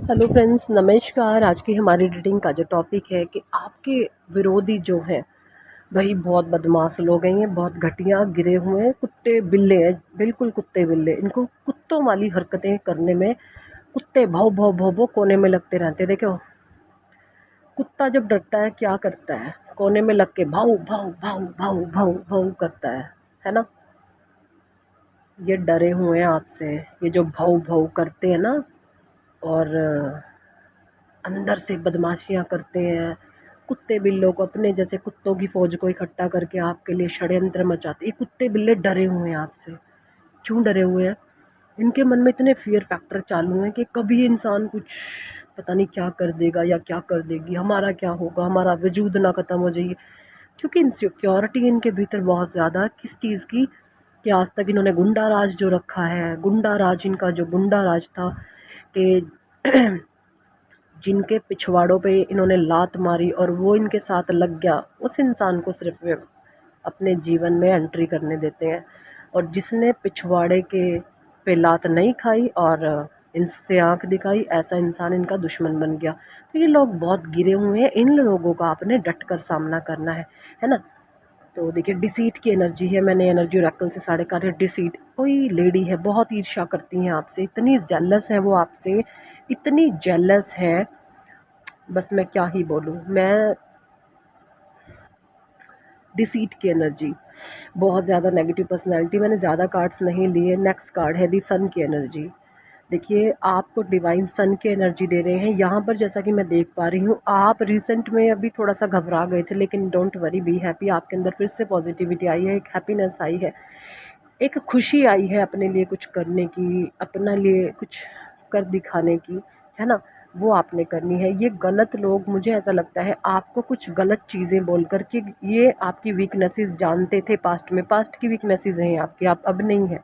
Hello friends, नमस्कार। आज की हमारी रीडिंग का जो टॉपिक है कि आपके विरोधी जो हैं भाई बहुत बदमाश लोग हैं, ये बहुत घटिया गिरे हुए हैं, कुत्ते बिल्ले हैं, बिल्कुल कुत्ते बिल्ले। इनको कुत्तों वाली हरकतें करने में कुत्ते भाव भाव भाव भाव कोने में लगते रहते हैं। देखो कुत्ता जब डरता है क्या करता है, कोने में लग के भाव भाव भाव भाव भाव भाव करता है ना। ये डरे हुए हैं आपसे, ये जो भाव भाव करते हैं ना, और अंदर से बदमाशियां करते हैं। कुत्ते बिल्लों को, अपने जैसे कुत्तों की फौज को इकट्ठा करके आपके लिए षड्यंत्र मचाते। ये कुत्ते बिल्ले डरे हुए हैं आपसे। क्यों डरे हुए हैं? इनके मन में इतने फियर फैक्टर चालू हैं कि कभी इंसान कुछ पता नहीं क्या कर देगा या क्या कर देगी, हमारा क्या होगा, हमारा वजूद ना ख़त्म हो जाएगी। क्योंकि इनसिक्योरिटी इनके भीतर बहुत ज़्यादा, किस चीज़ की, कि आज तक इन्होंने गुंडा राज जो रखा है, गुंडा राज, इनका जो गुंडा राज था कि जिनके पिछवाड़ों पे इन्होंने लात मारी और वो इनके साथ लग गया, उस इंसान को सिर्फ वे अपने जीवन में एंट्री करने देते हैं। और जिसने पिछवाड़े के पे लात नहीं खाई और इनसे आंख दिखाई, ऐसा इंसान इनका दुश्मन बन गया। तो ये लोग बहुत गिरे हुए हैं, इन लोगों का आपने डट कर सामना करना है ना। तो देखिए डिसीट की एनर्जी है, मैंने एनर्जी ओरेकल से साढ़े कार्य। डिसीट कोई लेडी है, बहुत ईर्ष्या करती हैं आपसे, इतनी जेलस है वो आपसे, इतनी जेलस है, बस मैं क्या ही बोलूँ। मैं डिसीट की एनर्जी, बहुत ज़्यादा नेगेटिव पर्सनैलिटी, मैंने ज़्यादा कार्ड्स नहीं लिए। नेक्स्ट कार्ड है दी सन की एनर्जी। देखिए आपको डिवाइन सन की एनर्जी दे रहे हैं यहाँ पर। जैसा कि मैं देख पा रही हूँ, आप रिसेंट में अभी थोड़ा सा घबरा गए थे, लेकिन डोंट वरी, बी हैप्पी। आपके अंदर फिर से पॉजिटिविटी आई है, एक हैप्पीनेस आई है, एक खुशी आई है अपने लिए कुछ करने की, अपने लिए कुछ कर दिखाने की, है ना। वो आपने करनी है। ये गलत लोग, मुझे ऐसा लगता है, आपको कुछ गलत चीज़ें बोल कर कि ये आपकी वीकनेसेस जानते थे पास्ट में, पास्ट की वीकनेसेस हैं आपकी, आप अब नहीं है,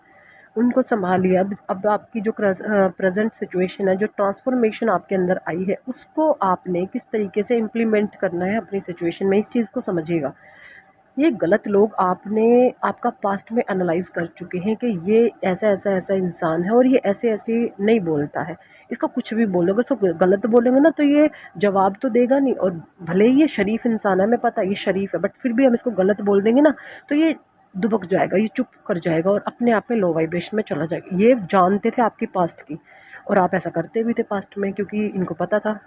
उनको संभालिए। अब आपकी जो प्रेजेंट सिचुएशन है, जो ट्रांसफॉर्मेशन आपके अंदर आई है, उसको आपने किस तरीके से इम्प्लीमेंट करना है अपनी सिचुएशन में, इस चीज़ को समझिएगा। ये गलत लोग आपने, आपका पास्ट में एनालाइज कर चुके हैं कि ये ऐसा ऐसा ऐसा इंसान है और ये ऐसे ऐसे नहीं बोलता है। इसको कुछ भी बोलोगे, उसको गलत बोलेंगे ना, तो ये जवाब तो देगा नहीं। और भले ही ये शरीफ इंसान है, मैं पता है ये शरीफ है, बट फिर भी हम इसको गलत बोल देंगे ना, तो ये दुबक जाएगा, ये चुप कर जाएगा और अपने आप में लो वाइब्रेशन में चला जाएगा। ये जानते थे आपकी पास्ट की, और आप ऐसा करते भी थे पास्ट में, क्योंकि इनको पता था।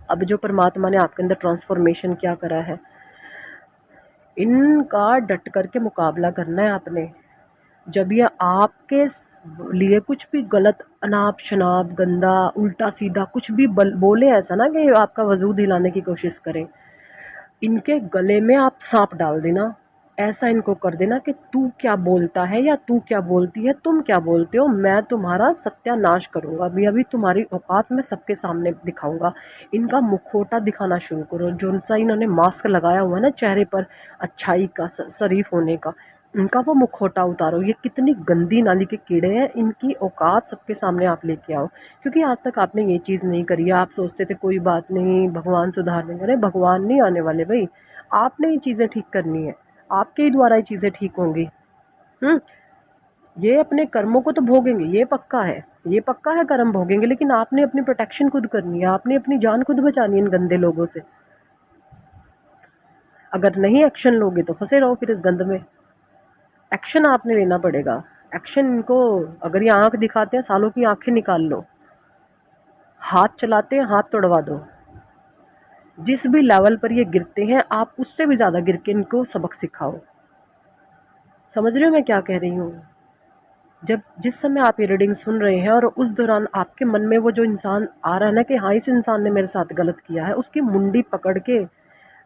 अब जो परमात्मा ने आपके अंदर ट्रांसफॉर्मेशन क्या करा है, इनका डट करके मुकाबला करना है आपने। जब ये आपके लिए कुछ भी गलत, अनाप शनाप, गंदा, उल्टा सीधा कुछ भी बोले, ऐसा ना कि आपका वजूद हिलाने की कोशिश करें, इनके गले में आप सांप डाल देना। ऐसा इनको कर देना कि तू क्या बोलता है या तू क्या बोलती है, तुम क्या बोलते हो, मैं तुम्हारा सत्यानाश करूंगा। अभी अभी तुम्हारी औकात मैं सबके सामने दिखाऊंगा। इनका मुखौटा दिखाना शुरू करो, जो सा इन्होंने मास्क लगाया हुआ है ना चेहरे पर, अच्छाई का, शरीफ होने का, इनका वो मुखौटा उतारो। ये कितनी गंदी नाली के कीड़े हैं, इनकी औकात सबके सामने आप लेके आओ। क्योंकि आज तक आपने ये चीज़ नहीं करी है। आप सोचते थे कोई बात नहीं, भगवान सुधार देंगे। अरे भगवान नहीं आने वाले भाई, आपने ये चीज़ें ठीक करनी है, आपके ही द्वारा ये चीज़ें ठीक होंगी। ये अपने कर्मों को तो भोगेंगे, ये पक्का है, ये पक्का है, कर्म भोगेंगे, लेकिन आपने अपनी प्रोटेक्शन खुद करनी है, आपने अपनी जान खुद बचानी है इन गंदे लोगों से। अगर नहीं एक्शन लोगे तो फंसे रहो फिर इस गंद में। एक्शन आपने लेना पड़ेगा। एक्शन इनको, अगर ये आंख दिखाते हैं, सालों की आंखें निकाल लो। हाथ चलाते हैं, हाथ तोड़वा दो। जिस भी लेवल पर ये गिरते हैं, आप उससे भी ज़्यादा गिर के इनको सबक सिखाओ। समझ रहे हो मैं क्या कह रही हूँ? जब जिस समय आप ये रीडिंग सुन रहे हैं और उस दौरान आपके मन में वो जो इंसान आ रहा है ना कि हाँ इस इंसान ने मेरे साथ गलत किया है, उसकी मुंडी पकड़ के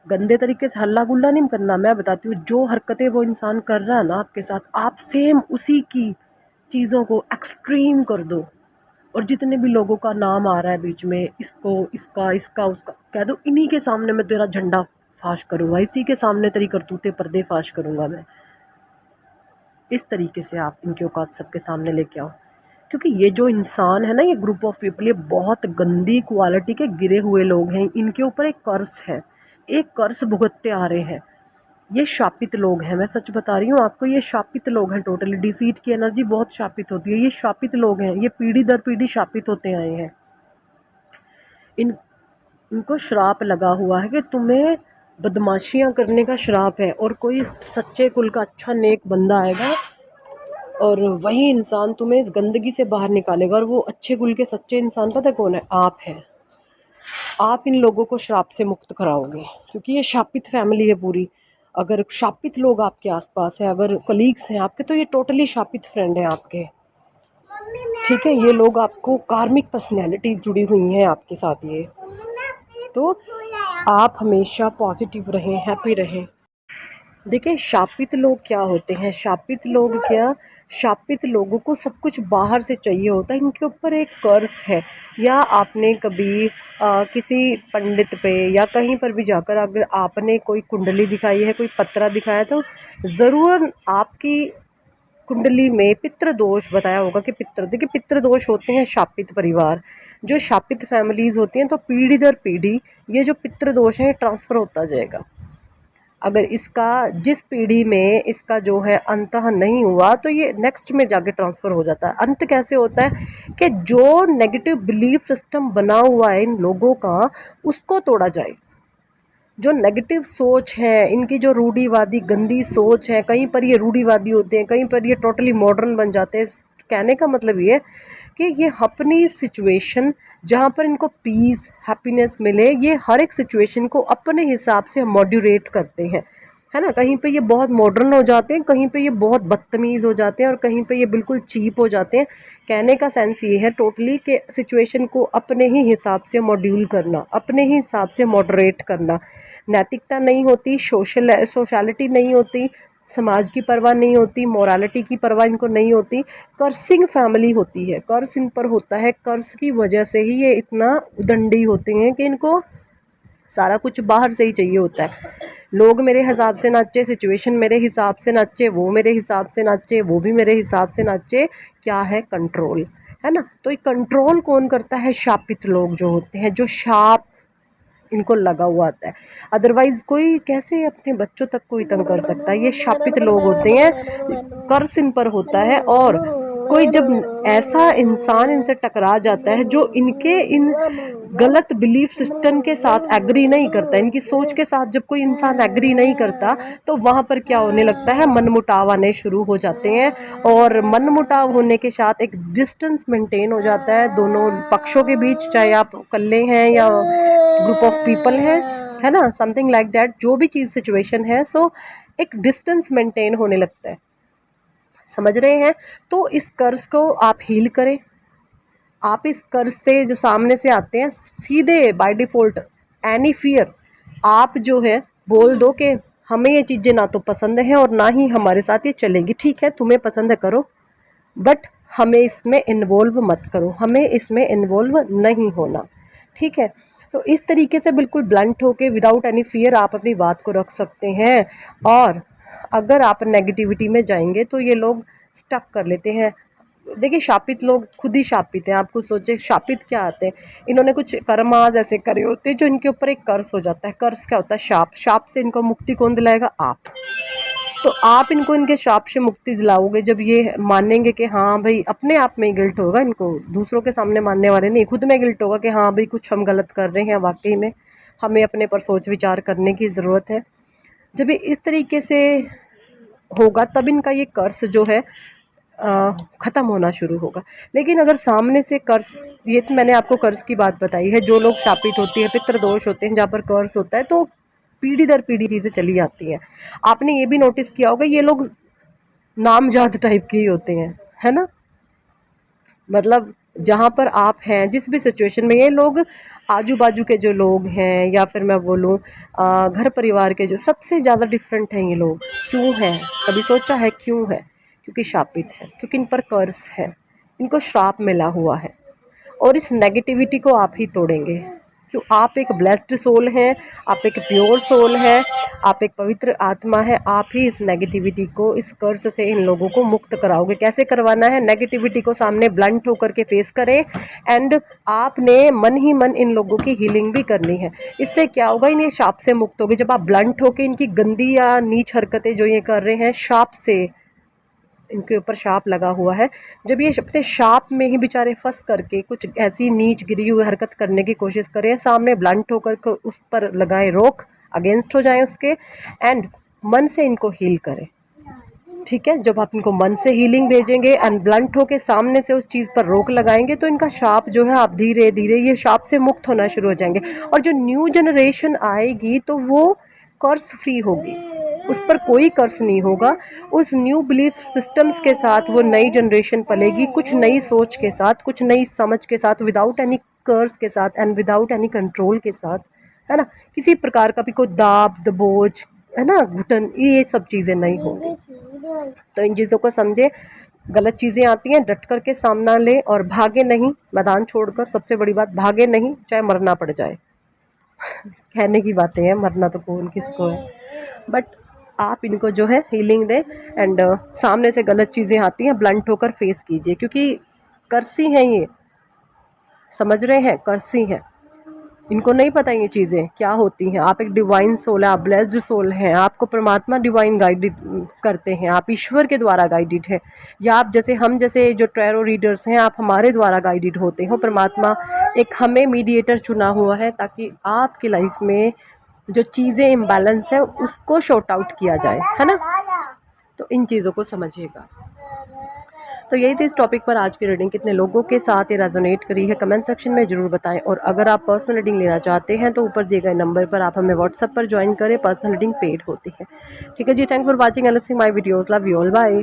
गंदे तरीके से हल्ला गुल्ला नहीं करना। मैं बताती हूँ, जो हरकतें वो इंसान कर रहा है ना आपके साथ, आप सेम उसी की चीज़ों को एक्सट्रीम कर दो। और जितने भी लोगों का नाम आ रहा है बीच में, इसको, इसका, इसका, उसका, कह दो इन्हीं के सामने मैं तेरा झंडा फाश करूँगा, इसी के सामने तेरी करतूतें पर्दे फाश करूँगा मैं। इस तरीके से आप इनकी औकात सबके सामने लेके आओ। क्योंकि ये जो इंसान है ना, ये ग्रुप ऑफ पीपल, ये बहुत गंदी क्वालिटी के गिरे हुए लोग हैं। इनके ऊपर एक कर्स है, एक कर्स भुगतते आ रहे हैं। ये शापित लोग हैं, मैं सच बता रही हूँ आपको, ये शापित लोग हैं टोटली। डिसीट की एनर्जी बहुत शापित होती है, ये शापित लोग हैं, ये पीढ़ी दर पीढ़ी शापित होते आए हैं। इन इनको श्राप लगा हुआ है कि तुम्हें बदमाशियां करने का श्राप है, और कोई सच्चे कुल का अच्छा नेक बंदा आएगा और वही इंसान तुम्हें इस गंदगी से बाहर निकालेगा। और वो अच्छे कुल के सच्चे इंसान पता कौन है? आप हैं। आप इन लोगों को श्राप से मुक्त कराओगे, क्योंकि ये शापित फैमिली है पूरी। अगर शापित लोग आपके आसपास हैं, अगर कलीग्स हैं आपके, तो ये टोटली शापित फ्रेंड हैं आपके। ठीक है, ये लोग आपको कार्मिक पर्सनैलिटी जुड़ी हुई हैं आपके साथ। ये तो आप हमेशा पॉजिटिव रहें, हैप्पी रहें। देखिए शापित लोग क्या होते हैं? शापित लोग क्या, शापित लोगों को सब कुछ बाहर से चाहिए होता है। इनके ऊपर एक कर्ज है, या आपने कभी किसी पंडित पे या कहीं पर भी जाकर अगर आपने कोई कुंडली दिखाई है, कोई पत्रा दिखाया, तो ज़रूर आपकी कुंडली में पितृ दोष बताया होगा कि पितृ, देखिए पितृ दोष होते हैं शापित परिवार, जो शापित फैमिलीज़ होती हैं। तो पीढ़ी दर पीढ़ी ये जो पितृ दोष है ट्रांसफ़र होता जाएगा। अगर इसका जिस पीढ़ी में इसका जो है अंतः नहीं हुआ, तो ये नेक्स्ट में जाके ट्रांसफ़र हो जाता है। अंत कैसे होता है कि जो नेगेटिव बिलीफ सिस्टम बना हुआ है इन लोगों का, उसको तोड़ा जाए। जो नेगेटिव सोच है इनकी, जो रूढ़िवादी गंदी सोच है, कहीं पर ये रूढ़िवादी होते हैं, कहीं पर ये टोटली मॉडर्न बन जाते हैं। कहने का मतलब ये कि ये अपनी सिचुएशन जहाँ पर इनको पीस हैप्पीनेस मिले, ये हर एक सिचुएशन को अपने हिसाब से मॉड्यूरेट करते हैं, है ना। कहीं पे ये बहुत मॉडर्न हो जाते हैं, कहीं पे ये बहुत बदतमीज़ हो जाते हैं, और कहीं पे ये बिल्कुल चीप हो जाते हैं। कहने का सेंस ये है टोटली कि सिचुएशन को अपने ही हिसाब से मॉड्यूल करना, अपने ही हिसाब से मॉडरेट करना। नैतिकता नहीं होती, सोशलिटी नहीं होती, समाज की परवाह नहीं होती, मोरालिटी की परवाह इनको नहीं होती। कर्सिंग फैमिली होती है, कर्स इन पर होता है। कर्स की वजह से ही ये इतना उदंडी होते हैं कि इनको सारा कुछ बाहर से ही चाहिए होता है। लोग मेरे हिसाब से नाचे, सिचुएशन मेरे हिसाब से नाचे, वो मेरे हिसाब से नाचे, वो भी मेरे हिसाब से नाचे। क्या है? कंट्रोल, है ना। तो ये कंट्रोल कौन करता है? शापित लोग जो होते हैं, जो शाप इनको लगा हुआ आता है। अदरवाइज कोई कैसे अपने बच्चों तक कोई तंग कर सकता है? ये शापित लोग होते हैं, कर्ज इन पर होता है। और कोई जब ऐसा इंसान इनसे टकरा जाता है जो इनके इन गलत बिलीफ सिस्टम के साथ एग्री नहीं करता, इनकी सोच के साथ जब कोई इंसान एग्री नहीं करता, तो वहाँ पर क्या होने लगता है? मनमुटाव आने शुरू हो जाते हैं। और मनमुटाव होने के साथ एक डिस्टेंस मेंटेन हो जाता है दोनों पक्षों के बीच, चाहे आप अकेले हैं या ग्रुप ऑफ पीपल है ना, समथिंग लाइक दैट। जो भी चीज़ सिचुएशन है, सो एक डिस्टेंस मेंटेन होने लगता है। समझ रहे हैं? तो इस कर्ज को आप हील करें। आप इस कर्ज से जो सामने से आते हैं, सीधे बाय डिफ़ॉल्ट एनी फियर आप जो है बोल दो कि हमें ये चीज़ें ना तो पसंद हैं और ना ही हमारे साथ ये चलेगी। ठीक है, तुम्हें पसंद है करो, बट हमें इसमें इन्वॉल्व मत करो, हमें इसमें इन्वॉल्व नहीं होना। ठीक है, तो इस तरीके से बिल्कुल ब्लंट होके विदाउट एनी फियर आप अपनी बात को रख सकते हैं। और अगर आप नेगेटिविटी में जाएंगे तो ये लोग स्टक कर लेते हैं। देखिए शापित लोग खुद ही शापित हैं। आप कुछ सोचे शापित क्या आते हैं? इन्होंने कुछ कर्माज ऐसे करे होते हैं जो इनके ऊपर एक कर्ज हो जाता है। कर्ज क्या होता है? शाप। शाप से इनको मुक्ति कौन दिलाएगा? आप। तो आप इनको इनके श्राप से मुक्ति दिलाओगे जब ये मानेंगे कि हाँ भाई, अपने आप में ही गिल्ट होगा इनको, दूसरों के सामने मानने वाले नहीं, खुद में गिल्ट होगा कि हाँ भाई कुछ हम गलत कर रहे हैं, वाकई में हमें अपने पर सोच विचार करने की ज़रूरत है। जब ये इस तरीके से होगा तब इनका ये कर्ज जो है ख़त्म होना शुरू होगा। लेकिन अगर सामने से कर्ज, ये तो मैंने आपको कर्ज की बात बताई है, जो लोग शापित होती है, पितृदोष होते हैं, जहाँ पर कर्ज होता है, तो पीढ़ी दर पीढ़ी चीज़ें चली आती हैं। आपने ये भी नोटिस किया होगा ये लोग नामजाद टाइप के ही होते हैं, है ना। मतलब जहाँ पर आप हैं, जिस भी सिचुएशन में, ये लोग आजू बाजू के जो लोग हैं, या फिर मैं बोलूँ घर परिवार के जो सबसे ज़्यादा डिफरेंट हैं ये लोग। क्यों हैं? कभी सोचा है क्यों है? क्योंकि शापित है, क्योंकि इन पर कर्ज है, इनको श्राप मिला हुआ है। और इस नेगेटिविटी को आप ही तोड़ेंगे। क्यों? आप एक ब्लेस्ड सोल हैं, आप एक प्योर सोल है, आप एक पवित्र आत्मा है। आप ही इस नेगेटिविटी को, इस कर्ज से इन लोगों को मुक्त कराओगे। कैसे करवाना है? नेगेटिविटी को सामने ब्लंट होकर के फेस करें, एंड आपने मन ही मन इन लोगों की हीलिंग भी करनी है। इससे क्या होगा? इन्हें शाप से मुक्त होगी। जब आप ब्लंट होकर इनकी गंदी या नीच हरकतें जो ये कर रहे हैं शाप से इनके ऊपर शाप लगा हुआ है। जब ये अपने शाप में ही बेचारे फंस करके कुछ ऐसी नीच गिरी हुई हरकत करने की कोशिश करें, सामने ब्लंट होकर के उस पर लगाए रोक, अगेंस्ट हो जाएं उसके, एंड मन से इनको हील करें। ठीक है, जब आप इनको मन से हीलिंग भेजेंगे एंड ब्लंट होके सामने से उस चीज़ पर रोक लगाएंगे तो इनका शाप जो है, आप धीरे धीरे ये शाप से मुक्त होना शुरू हो जाएंगे। और जो न्यू जनरेशन आएगी तो वो कर्स फ्री होगी, उस पर कोई कर्स नहीं होगा। उस न्यू बिलीफ सिस्टम्स के साथ वो नई जनरेशन पलेगी, कुछ नई सोच के साथ, कुछ नई समझ के साथ, विदाउट एनी कर्स के साथ एंड विदाउट एनी कंट्रोल के साथ, है ना। किसी प्रकार का भी कोई दाब दबोच, है ना, घुटन, ये सब चीज़ें नहीं होंगी। तो इन चीज़ों को समझे। गलत चीज़ें आती हैं, डट करके सामना ले और भागे नहीं मैदान छोड़कर। सबसे बड़ी बात, भागे नहीं, चाहे मरना पड़ जाए। कहने की बातें हैं, मरना तो कौन किसको है, बट आप इनको जो है हीलिंग दें एंड सामने से गलत चीज़ें आती हैं, ब्लंट होकर फेस कीजिए, क्योंकि कर्सी हैं ये, समझ रहे हैं, कर्सी हैं। इनको नहीं पता ये चीज़ें क्या होती हैं। आप एक डिवाइन सोल है, आप ब्लेस्ड सोल हैं, आपको परमात्मा डिवाइन गाइड करते हैं, आप ईश्वर के द्वारा गाइडेड है, या आप जैसे हम जैसे जो टैरो रीडर्स हैं, आप हमारे द्वारा गाइडेड होते हो। परमात्मा एक हमें मीडिएटर चुना हुआ है ताकि आपकी लाइफ में जो चीज़ें इम्बैलेंस है उसको शॉर्ट आउट किया जाए, है ना। तो इन चीज़ों को समझिएगा। तो यही थी इस टॉपिक पर आज की रीडिंग। कितने लोगों के साथ ये रेजोनेट करी है कमेंट सेक्शन में ज़रूर बताएं। और अगर आप पर्सनल रीडिंग लेना चाहते हैं तो ऊपर दिए गए नंबर पर आप हमें व्हाट्सएप पर ज्वाइन करें, पर्सनल रीडिंग पेड होती है। ठीक है जी, thank for watching and listening my videos, love you all, bye.